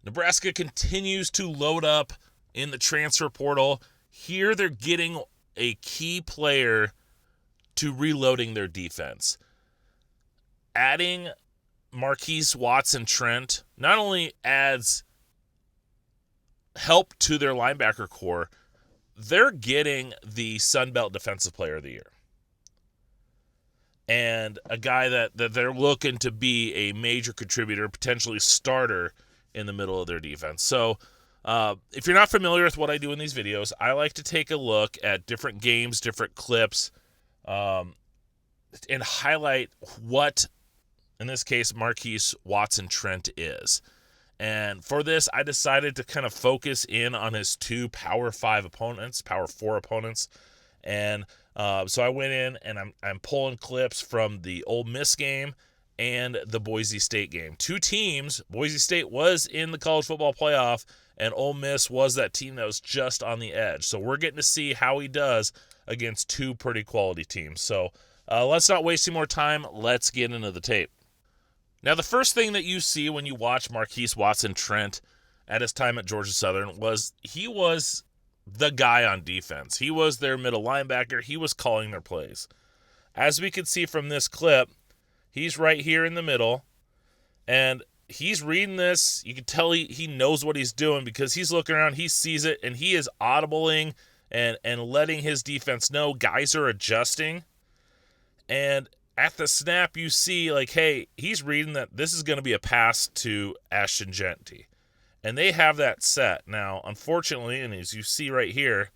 Nebraska continues to load up in the transfer portal. Here they're getting a key player to reloading their defense. Adding Marques Watson-Trent not only adds help to their linebacker core, they're getting the Sun Belt Defensive Player of the Year. And a guy that they're looking to be a major contributor, potentially starter in the middle of their defense. So if you're not familiar with what I do in these videos, I like to take a look at different games, different clips, and highlight what, in this case, Marques Watson-Trent is. And for this, I decided to kind of focus in on his two Power 5 opponents, Power 4 opponents. And so I went in and I'm pulling clips from the Ole Miss game and the Boise State game. Two teams, Boise State was in the college football playoff, and Ole Miss was that team that was just on the edge. So we're getting to see how he does against two pretty quality teams. So let's not waste any more time. Let's get into the tape. Now, the first thing that you see when you watch Marques Watson-Trent at his time at Georgia Southern was he was the guy on defense. He was their middle linebacker. He was calling their plays. As we can see from this clip, he's right here in the middle, and he's reading this. You can tell he knows what he's doing because he's looking around, he sees it, and he is audibling and letting his defense know guys are adjusting. And at the snap, you see, like, hey, he's reading that this is going to be a pass to Ashton Jeanty. And they have that set. Now, unfortunately, and as you see right here,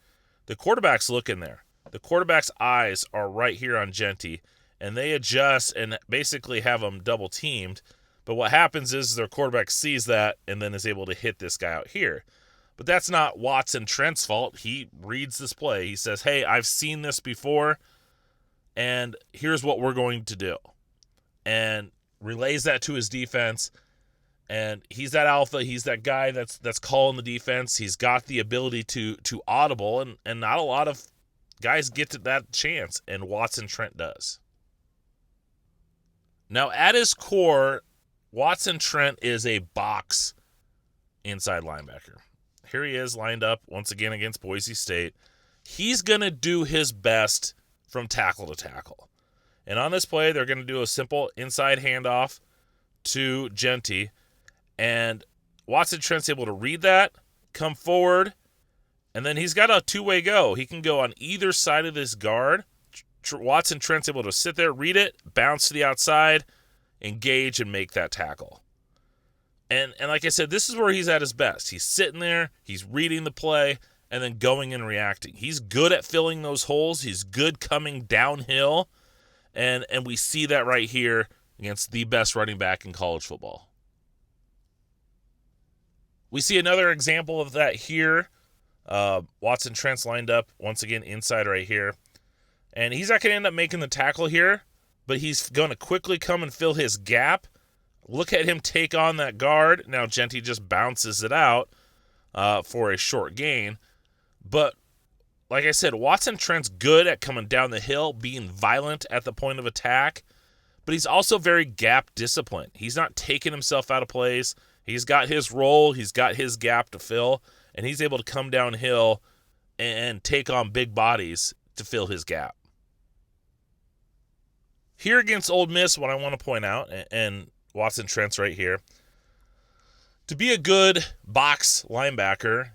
the quarterback's looking there. The quarterback's eyes are right here on Jeanty, and they adjust and basically have him double teamed. But what happens is their quarterback sees that and then is able to hit this guy out here. But that's not Watson-Trent's fault. He reads this play. He says, hey, I've seen this before, and here's what we're going to do. And relays that to his defense. And he's that alpha. He's that guy that's calling the defense. He's got the ability to audible, and not a lot of guys get to that chance, and Watson-Trent does. Now, at his core, Watson-Trent is a box inside linebacker. Here he is lined up once again against Boise State. He's going to do his best from tackle to tackle. And on this play, they're going to do a simple inside handoff to Jeanty. And Watson-Trent's able to read that, come forward, and then he's got a two-way go. He can go on either side of this guard. Watson-Trent's able to sit there, read it, bounce to the outside, engage, and make that tackle. And like I said, this is where he's at his best. He's sitting there, he's reading the play, and then going and reacting. He's good at filling those holes. He's good coming downhill, and we see that right here against the best running back in college football. We see another example of that here. Watson-Trent's lined up once again inside right here. And he's not going to end up making the tackle here, but he's going to quickly come and fill his gap. Look at him take on that guard. Now Jeanty just bounces it out for a short gain. But like I said, Watson-Trent's good at coming down the hill, being violent at the point of attack, but he's also very gap disciplined. He's not taking himself out of plays. He's got his role, he's got his gap to fill, and he's able to come downhill and take on big bodies to fill his gap. Here against Ole Miss, what I want to point out, and Watson-Trent's right here, to be a good box linebacker,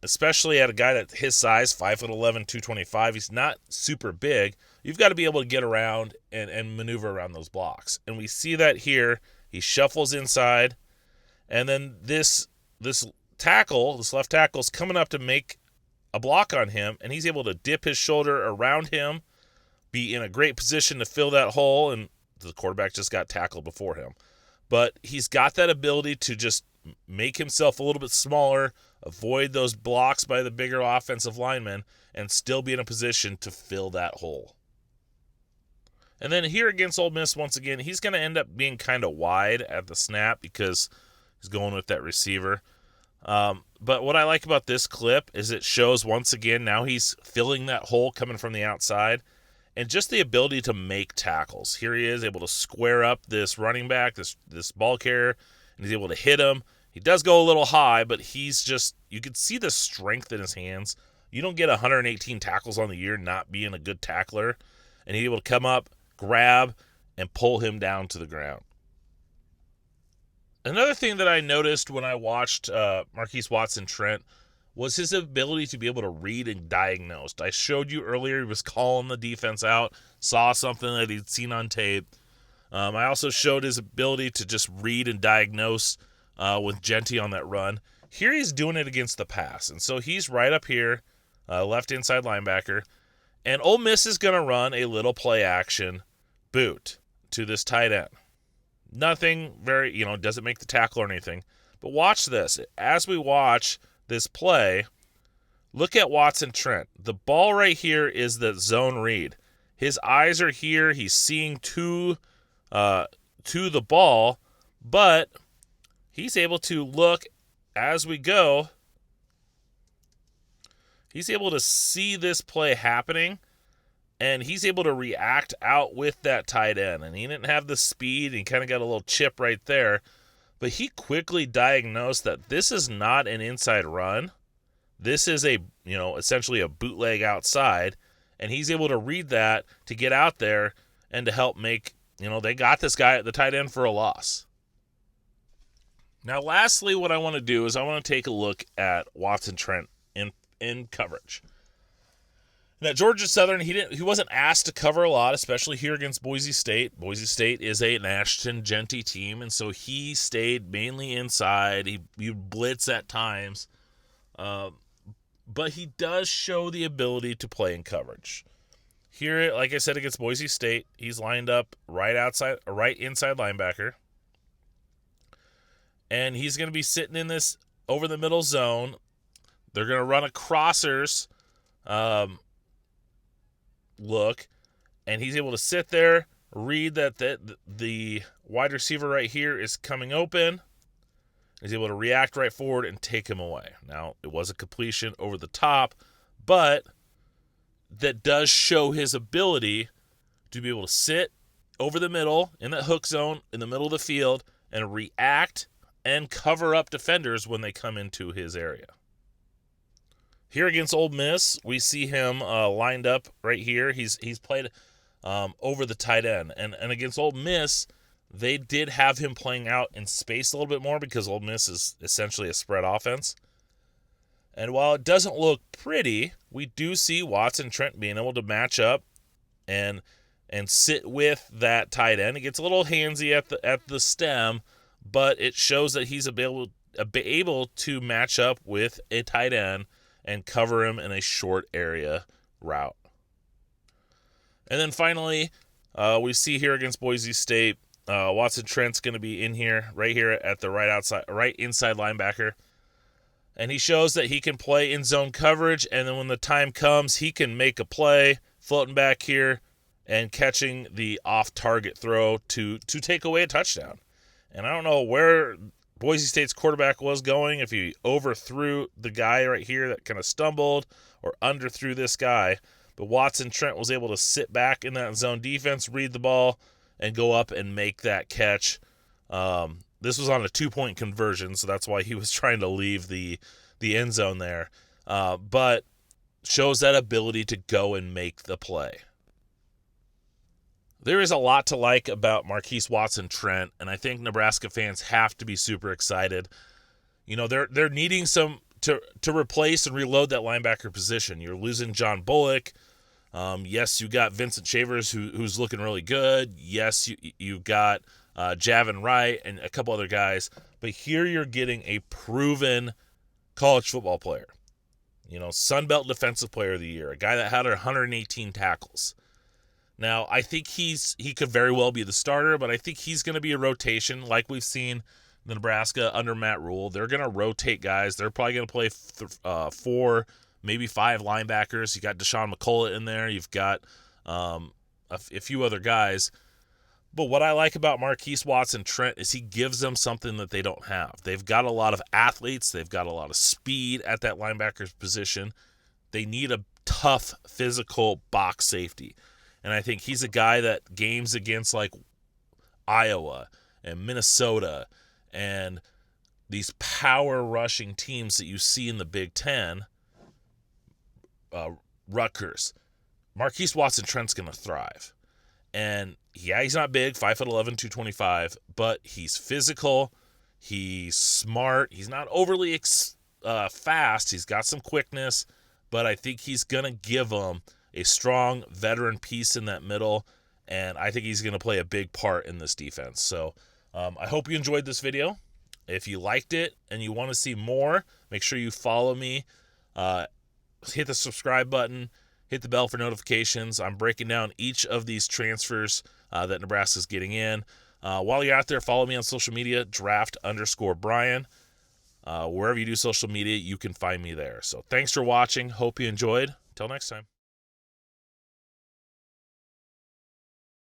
especially at a guy that his size, 5'11", 225, he's not super big, you've got to be able to get around and maneuver around those blocks. And we see that here. He shuffles inside, and then this tackle, this left tackle, is coming up to make a block on him, and he's able to dip his shoulder around him, be in a great position to fill that hole, and the quarterback just got tackled before him. But he's got that ability to just make himself a little bit smaller, avoid those blocks by the bigger offensive linemen, and still be in a position to fill that hole. And then here against Ole Miss, once again, he's going to end up being kind of wide at the snap because he's going with that receiver. But what I like about this clip is it shows, once again, now he's filling that hole coming from the outside, and just the ability to make tackles. Here he is able to square up this running back, this ball carrier, and he's able to hit him. He does go a little high, but he's just, you can see the strength in his hands. You don't get 118 tackles on the year not being a good tackler, and he's able to come up, grab, and pull him down to the ground. Another thing that I noticed when I watched Marques Watson-Trent was his ability to be able to read and diagnose. I showed you earlier he was calling the defense out, saw something that he'd seen on tape. I also showed his ability to just read and diagnose with Genty on that run. Here he's doing it against the pass, and so he's right up here, left inside linebacker, and Ole Miss is going to run a little play action boot to this tight end. Nothing very, doesn't make the tackle or anything. But watch this. As we watch this play, look at Watson-Trent. The ball right here is the zone read. His eyes are here. He's seeing to the ball, but he's able to look as we go. He's able to see this play happening, and he's able to react out with that tight end. And he didn't have the speed. He kind of got a little chip right there. But he quickly diagnosed that this is not an inside run. This is essentially a bootleg outside. And he's able to read that to get out there and to help make, they got this guy at the tight end for a loss. Now, lastly, what I want to do is I want to take a look at Watson-Trent in coverage. And at Georgia Southern, he wasn't asked to cover a lot, especially here against Boise State. Boise State is an Ashton Genty team, and so he stayed mainly inside. He blitz at times, but he does show the ability to play in coverage. Here, like I said, against Boise State, he's lined up right inside linebacker, and he's going to be sitting in this over the middle zone. They're going to run a crossers look, and he's able to sit there, read that the wide receiver right here is coming open. He's able to react right forward and take him away. Now, it was a completion over the top, but that does show his ability to be able to sit over the middle in that hook zone in the middle of the field and react and cover up defenders when they come into his area. Here against Ole Miss, we see him lined up right here. He's played over the tight end. And against Ole Miss, they did have him playing out in space a little bit more because Ole Miss is essentially a spread offense. And while it doesn't look pretty, we do see Watson-Trent being able to match up and sit with that tight end. It gets a little handsy at the stem, but it shows that he's able to match up with a tight end and cover him in a short area route. And then finally, we see here against Boise State, Watson-Trent's going to be right here at the right inside linebacker. And he shows that he can play in zone coverage, and then when the time comes, he can make a play, floating back here and catching the off-target throw to take away a touchdown. And I don't know where Boise State's quarterback was going, if he overthrew the guy right here that kind of stumbled or underthrew this guy. But Watson-Trent was able to sit back in that zone defense, read the ball, and go up and make that catch. This was on a 2-point conversion, so that's why he was trying to leave the end zone there. But shows that ability to go and make the play. There is a lot to like about Marques Watson-Trent, and I think Nebraska fans have to be super excited. They're needing some to replace and reload that linebacker position. You're losing John Bullock. Yes, you got Vincent Shavers who's looking really good. Yes, you got Javin Wright and a couple other guys. But here you're getting a proven college football player. Sun Belt Defensive Player of the Year, a guy that had 118 tackles. Now, I think he could very well be the starter, but I think he's going to be a rotation like we've seen in Nebraska under Matt Rule. They're going to rotate guys. They're probably going to play 4, maybe 5 linebackers. You got Deshaun McCullough in there. You've got a few other guys. But what I like about Marques Watson-Trent is he gives them something that they don't have. They've got a lot of athletes. They've got a lot of speed at that linebacker's position. They need a tough, physical box safety. And I think he's a guy that games against like Iowa and Minnesota and these power rushing teams that you see in the Big Ten, Rutgers, Marques Watson-Trent's going to thrive. And yeah, he's not big, 5'11", 225, but he's physical, he's smart, he's not overly fast, he's got some quickness, but I think he's going to give them a strong veteran piece in that middle, and I think he's going to play a big part in this defense. So I hope you enjoyed this video. If you liked it and you want to see more, make sure you follow me. Hit the subscribe button, hit the bell for notifications. I'm breaking down each of these transfers that Nebraska's getting in. While you're out there, follow me on social media, draft_Brian. Wherever you do social media, you can find me there. So thanks for watching. Hope you enjoyed. Until next time.